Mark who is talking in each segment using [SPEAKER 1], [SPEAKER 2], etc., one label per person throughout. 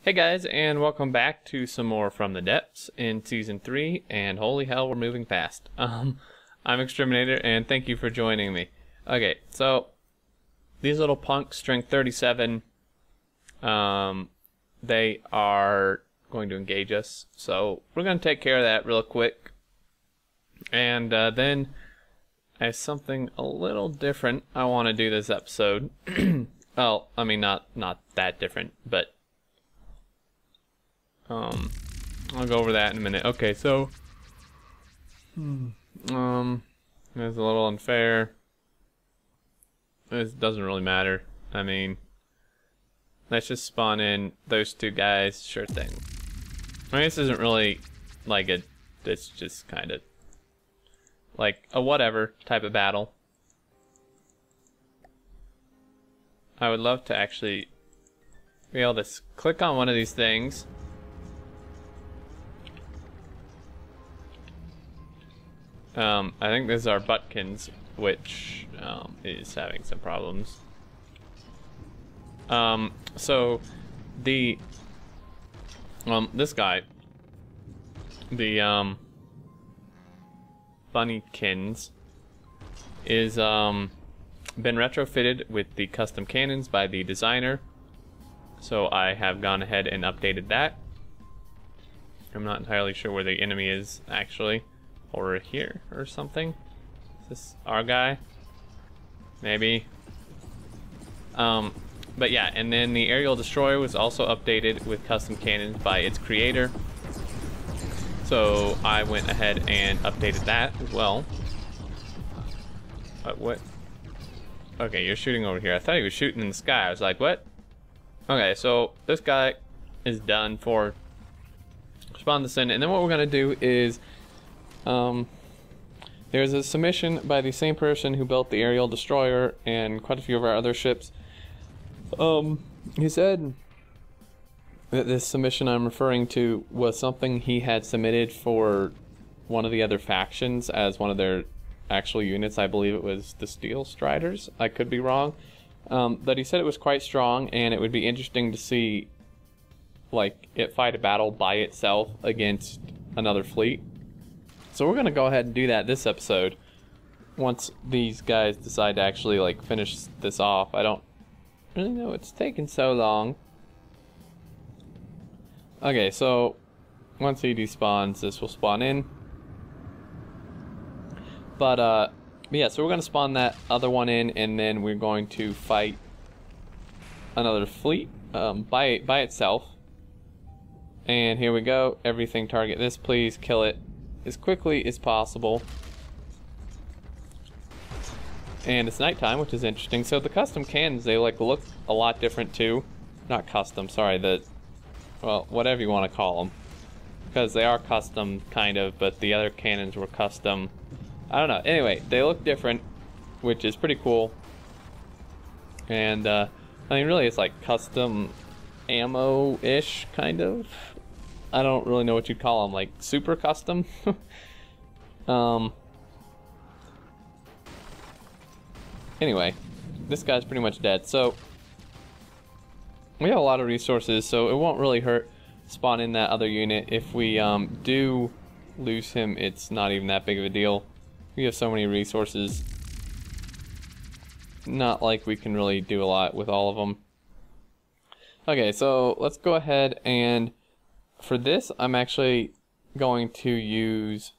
[SPEAKER 1] Hey guys, and welcome back to some more From the Depths in Season 3, and holy hell, we're moving fast. I'm Exterminator, and thank you for joining me. Okay, so, these little punks, strength 37, they are going to engage us, so we're going to take care of that real quick. And then, I have something a little different I want to do this episode. Well, I mean, not that different, but I'll go over that in a minute. Okay, so it's a little unfair. This doesn't really matter. I mean, let's just spawn in those two guys. Sure thing. I mean, this isn't really like it's just kind of like a whatever type of battle. I would love to actually be able to click on one of these things. I think this is our Butkins, which is having some problems. So the this guy, the Bunnykins, is been retrofitted with the custom cannons by the designer. So I have gone ahead and updated that. I'm not entirely sure where the enemy is actually. Or here or something. Is this our guy? Maybe. But yeah, and then the aerial destroyer was also updated with custom cannons by its creator. So I went ahead and updated that as well. What? Okay, you're shooting over here. I thought he was shooting in the sky. I was like, what? Okay, so this guy is done for spawn this in, and then what we're gonna do is there's a submission by the same person who built the aerial destroyer and quite a few of our other ships. He said that this submission I'm referring to was something he had submitted for one of the other factions as one of their actual units. I believe it was the Steel Striders. I could be wrong. But he said it was quite strong, and it would be interesting to see like it fight a battle by itself against another fleet. So we're gonna go ahead and do that this episode once these guys decide to actually like finish this off. I don't really know it's taken so long. Okay, so once he despawns, this will spawn in. But yeah, so we're gonna spawn that other one in, and then we're going to fight another fleet by itself. And here we go. Everything target this, please. Kill it as quickly as possible. And it's nighttime, which is interesting. So the custom cannons, they like look a lot different too. Not custom, sorry, well, whatever you want to call them, because they are custom kind of, but the other cannons were custom. I don't know. Anyway, they look different, which is pretty cool. And I mean, really, it's like custom ammo-ish kind of. I don't really know what you'd call them, like super custom. Anyway, this guy's pretty much dead. So we have a lot of resources, so it won't really hurt spawn in that other unit. If we do lose him, it's not even that big of a deal. We have so many resources. Not like we can really do a lot with all of them. Okay, so let's go ahead and for this, I'm actually going to use...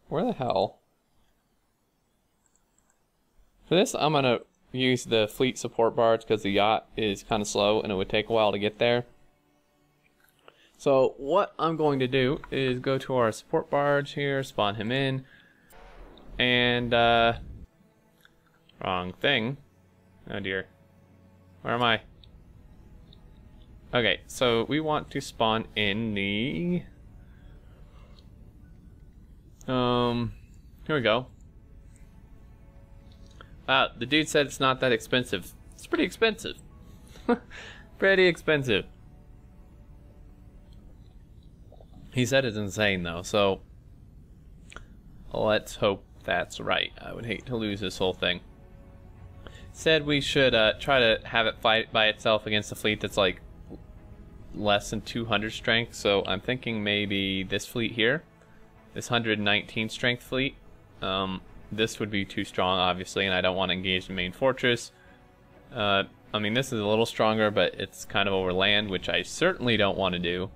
[SPEAKER 1] Where the hell? For this, I'm going to use the fleet support barge because the yacht is kind of slow and it would take a while to get there. So what I'm going to do is go to our support barge here, spawn him in, and wrong thing. Oh dear. Where am I? Okay, so we want to spawn in the here we go. The dude said it's not that expensive. It's pretty expensive. Pretty expensive. He said it's insane though, so let's hope that's right. I would hate to lose this whole thing. said we should try to have it fight by itself against a fleet that's like less than 200 strength. So I'm thinking maybe this fleet here, this 119 strength fleet. This would be too strong, obviously, and I don't want to engage the main fortress. I mean, this is a little stronger, but it's kind of over land, which I certainly don't want to do.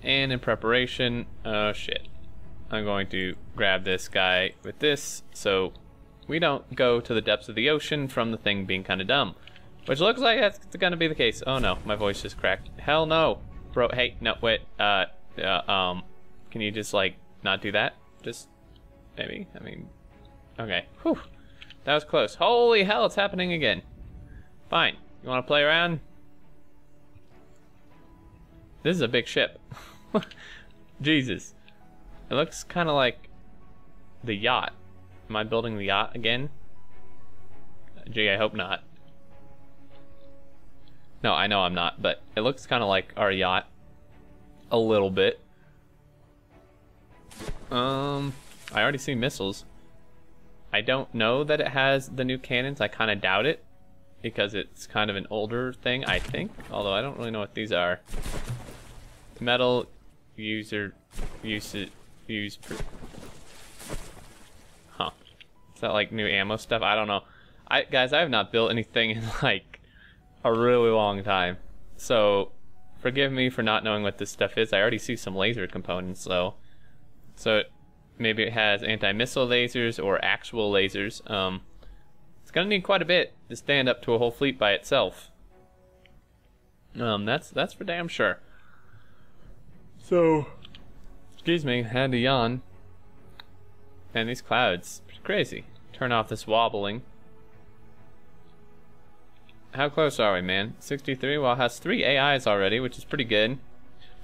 [SPEAKER 1] And in preparation, oh shit, I'm going to grab this guy with this, so we don't go to the depths of the ocean from the thing being kind of dumb. Which looks like that's going to be the case. Oh no, my voice just cracked. Hell no. Bro, hey, no, wait, can you just, like, not do that? Just, maybe, I mean, okay. Whew, that was close. Holy hell, it's happening again. Fine, you want to play around? This is a big ship. Jesus. It looks kind of like the yacht. Am I building the yacht again? Gee, I hope not. No, I know I'm not, but it looks kind of like our yacht. A little bit. I already see missiles. I don't know that it has the new cannons. I kind of doubt it, because it's kind of an older thing, I think. Although I don't really know what these are. Metal user use. Huh? Is that like new ammo stuff? I don't know. Guys, I have not built anything in like a really long time, so forgive me for not knowing what this stuff is. I already see some laser components though, so maybe it has anti-missile lasers or actual lasers. It's gonna need quite a bit to stand up to a whole fleet by itself. That's for damn sure. So, excuse me, had to yawn. And these clouds, crazy. Turn off this wobbling. How close are we, man? 63. Well, it has 3 AIs already, which is pretty good.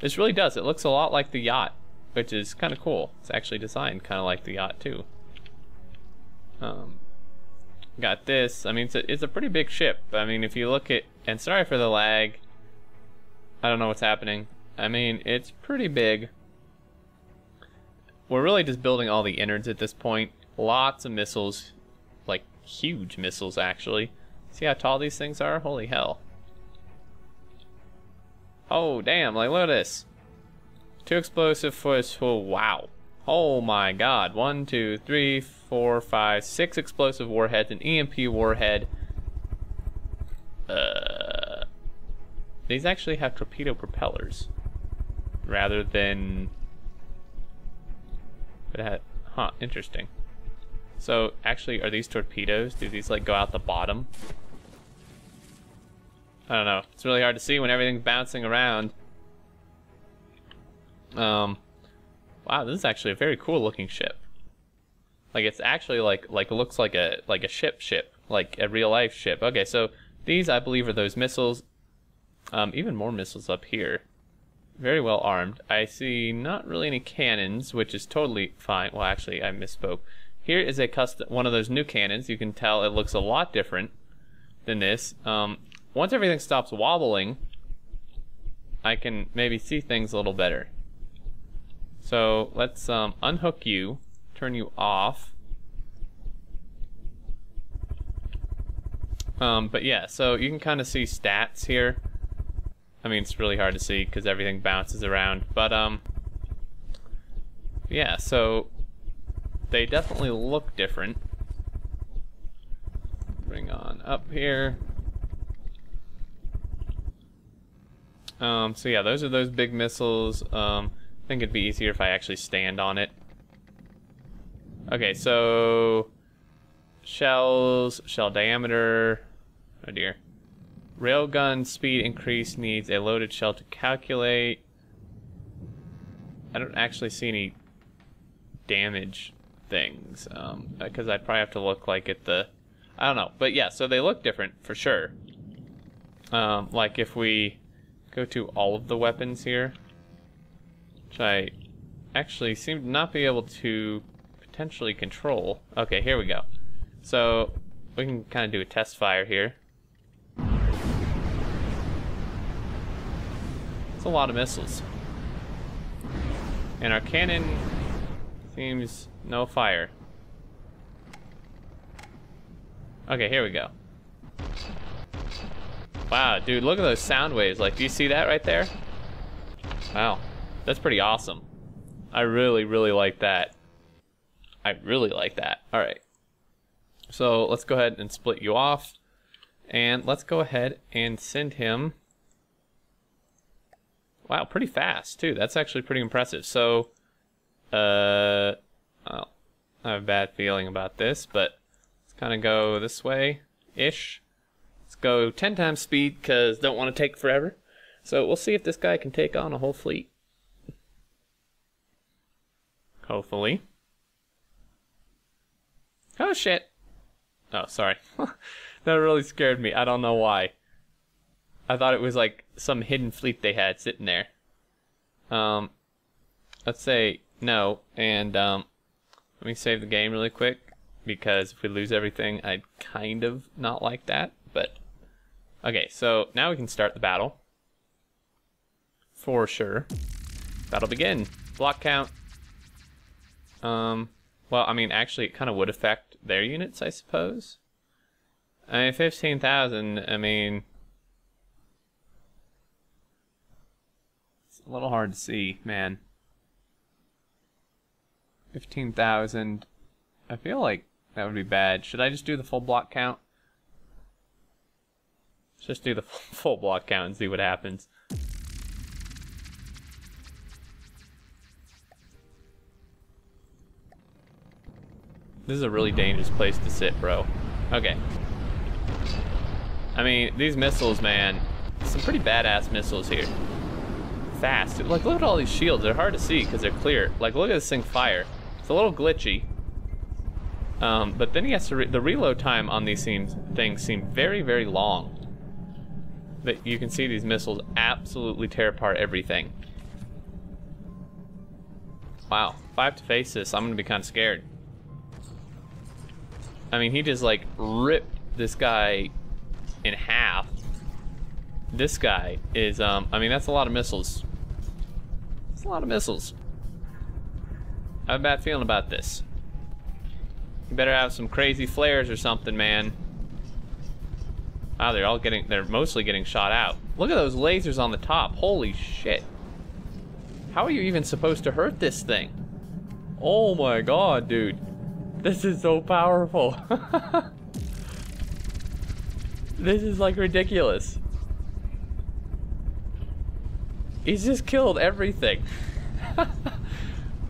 [SPEAKER 1] This really does. It looks a lot like the yacht, which is kind of cool. It's actually designed kind of like the yacht too. Got this. I mean, it's a pretty big ship. I mean, if you look at, and sorry for the lag. I don't know what's happening. I mean, it's pretty big. We're really just building all the innards at this point. Lots of missiles, like huge missiles actually. See how tall these things are? Holy hell. Oh damn, like look at this. 2 explosive force, oh wow. Oh my god. 1, 2, 3, 4, 5, 6 explosive warheads, an EMP warhead. These actually have torpedo propellers. Rather than... Huh, interesting. So, actually, are these torpedoes? Do these, like, go out the bottom? I don't know. It's really hard to see when everything's bouncing around. Wow, this is actually a very cool looking ship. Like, it's actually, like it looks like a ship, like a real life ship. Okay, so these, I believe, are those missiles. Even more missiles up here. Very well armed. I see not really any cannons, which is totally fine. Well, actually, I misspoke. Here is a one of those new cannons. You can tell it looks a lot different than this. Once everything stops wobbling, I can maybe see things a little better. So let's unhook you, turn you off. But yeah, so you can kind of see stats here. I mean, it's really hard to see because everything bounces around, but yeah, so they definitely look different. Bring on up here. So yeah, those are those big missiles. I think it'd be easier if I actually stand on it. Okay, so shells, shell diameter. Oh dear. Railgun speed increase needs a loaded shell to calculate. I don't actually see any damage things, because I'd probably have to look like at the, I don't know, but yeah, so they look different for sure. Like if we go to all of the weapons here, which I actually seem to not be able to potentially control. Okay, here we go. So we can kind of do a test fire here. It's a lot of missiles. And our cannon seems no fire. Okay, here we go. Wow, dude, look at those sound waves. Like, do you see that right there? Wow, that's pretty awesome. I really, really like that. I really like that. All right. So let's go ahead and split you off. And let's go ahead and send him. Wow, pretty fast, too. That's actually pretty impressive. So, well, I have a bad feeling about this, but let's kind of go this way-ish. Let's go 10 times speed, because don't want to take forever. So we'll see if this guy can take on a whole fleet. Hopefully. Oh, shit. Oh, sorry. That really scared me. I don't know why. I thought it was like some hidden fleet they had sitting there. Let's say no, and let me save the game really quick, because if we lose everything, I'd kind of not like that, but okay, so now we can start the battle. For sure. Battle begin. Block count. Well, I mean, actually, it kind of would affect their units, I suppose. I mean, 15,000, I mean... It's a little hard to see, man. 15,000. I feel like that would be bad. Should I just do the full block count? Let's just do the full block count and see what happens. This is a really dangerous place to sit, bro. Okay. I mean, these missiles, man. Some pretty badass missiles here. Fast. Like, look at all these shields. They're hard to see because they're clear. Like, look at this thing fire. It's a little glitchy. But then he has to... the reload time on these things seem very, very long. But you can see these missiles absolutely tear apart everything. Wow. If I have to face this, I'm going to be kind of scared. I mean, he just, like, ripped this guy in half. This guy is, I mean, that's a lot of missiles. That's a lot of missiles. I have a bad feeling about this. You better have some crazy flares or something, man. Wow, they're mostly getting shot out. Look at those lasers on the top. Holy shit. How are you even supposed to hurt this thing? Oh my god, dude. This is so powerful. This is like ridiculous. He's just killed everything.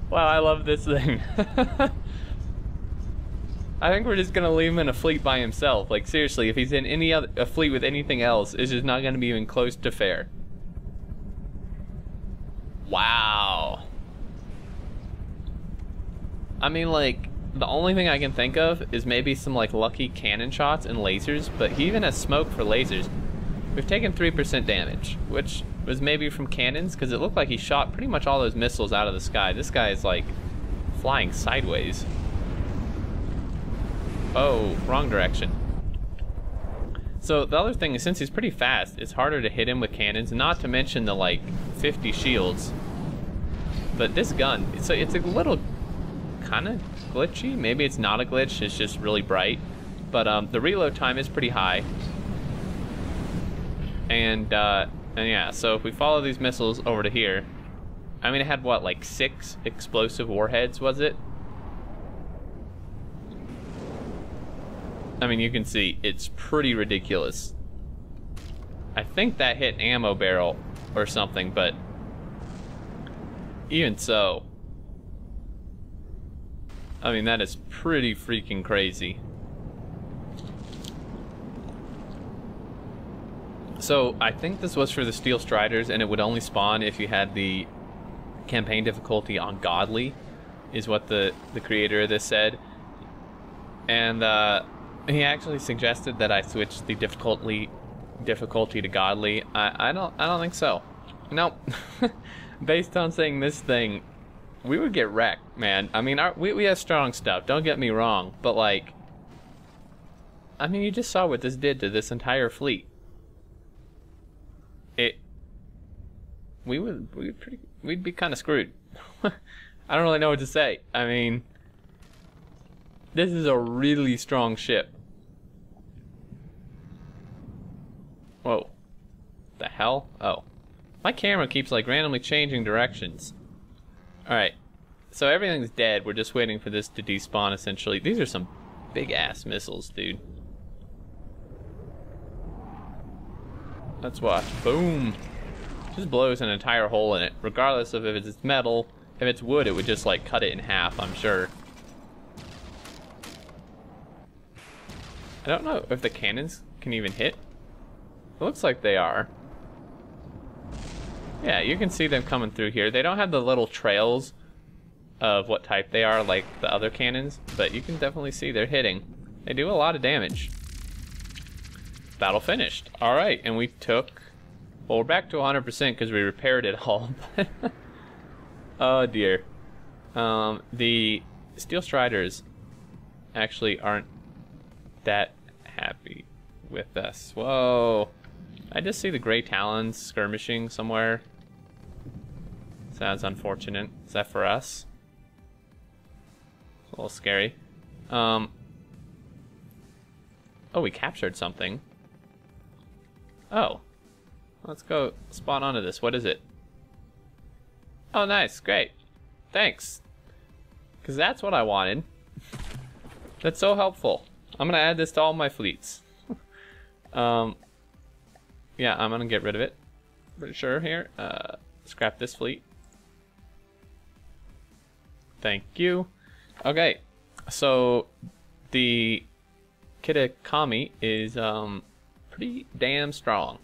[SPEAKER 1] Wow, I love this thing. I think we're just gonna leave him in a fleet by himself. Like, seriously, if he's in a fleet with anything else, it's just not gonna be even close to fair. Wow. I mean, like, the only thing I can think of is maybe some, like, lucky cannon shots and lasers, but he even has smoke for lasers. We've taken 3% damage, which was maybe from cannons, because it looked like he shot pretty much all those missiles out of the sky. This guy is, like, flying sideways. Oh, wrong direction. So the other thing is, since he's pretty fast, it's harder to hit him with cannons, not to mention the, like, 50 shields. But this gun, it's a little kind of glitchy. Maybe it's not a glitch, it's just really bright. But the reload time is pretty high. And yeah, so if we follow these missiles over to here, I mean, it had what, like 6 explosive warheads, was it? I mean, you can see it's pretty ridiculous. I think that hit ammo barrel or something, but even so, I mean, that is pretty freaking crazy. So I think this was for the Steel Striders, and it would only spawn if you had the campaign difficulty on Godly, is what the creator of this said. And he actually suggested that I switch the difficulty to Godly. I don't think so. Nope. Based on saying this thing, we would get wrecked, man. I mean, we have strong stuff, don't get me wrong, but like, I mean, you just saw what this did to this entire fleet. We'd be kind of screwed. I don't really know what to say. I mean, this is a really strong ship. Whoa. The hell? Oh. My camera keeps like randomly changing directions. Alright. So everything's dead. We're just waiting for this to despawn essentially. These are some big ass missiles, dude. Let's watch. Boom. Just blows an entire hole in it. Regardless of if it's metal. If it's wood, it would just like cut it in half, I'm sure. I don't know if the cannons can even hit. It looks like they are. Yeah, you can see them coming through here. They don't have the little trails of what type they are like the other cannons, but you can definitely see they're hitting. They do a lot of damage. Battle finished. Alright, and we took... Well, we're back to 100% because we repaired it all. Oh dear. The Steel Striders actually aren't that happy with us. Whoa. I just see the Gray Talons skirmishing somewhere. Sounds unfortunate. Is that for us? It's a little scary. Oh, we captured something. Oh. Let's go spawn onto this. What is it? Oh, nice. Great. Thanks. Because that's what I wanted. That's so helpful. I'm going to add this to all my fleets. Yeah, I'm going to get rid of it. Pretty sure here. Scrap this fleet. Thank you. Okay. So, the Kitakami is pretty damn strong.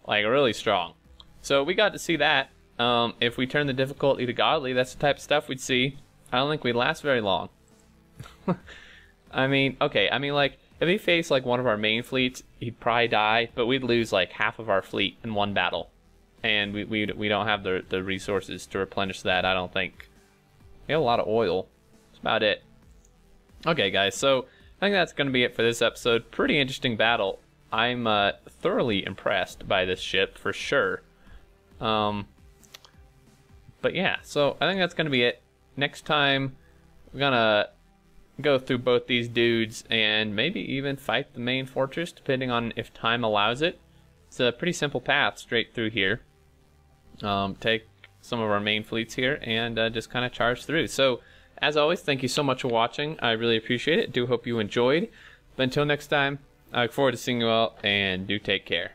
[SPEAKER 1] Like, really strong. So, we got to see that. If we turn the difficulty to godly, that's the type of stuff we'd see. I don't think we'd last very long. I mean, okay, I mean, like, if he faced, like, one of our main fleets, he'd probably die, but we'd lose, like, half of our fleet in one battle. And we don't have the resources to replenish that, I don't think. We have a lot of oil. That's about it. Okay, guys, so I think that's going to be it for this episode. Pretty interesting battle. I'm thoroughly impressed by this ship, for sure. But yeah, so I think that's going to be it. Next time, we're going to go through both these dudes and maybe even fight the main fortress, depending on if time allows it. It's a pretty simple path straight through here. Take some of our main fleets here and just kind of charge through. So, as always, thank you so much for watching. I really appreciate it. Do hope you enjoyed. But until next time, I look forward to seeing you all, and do take care.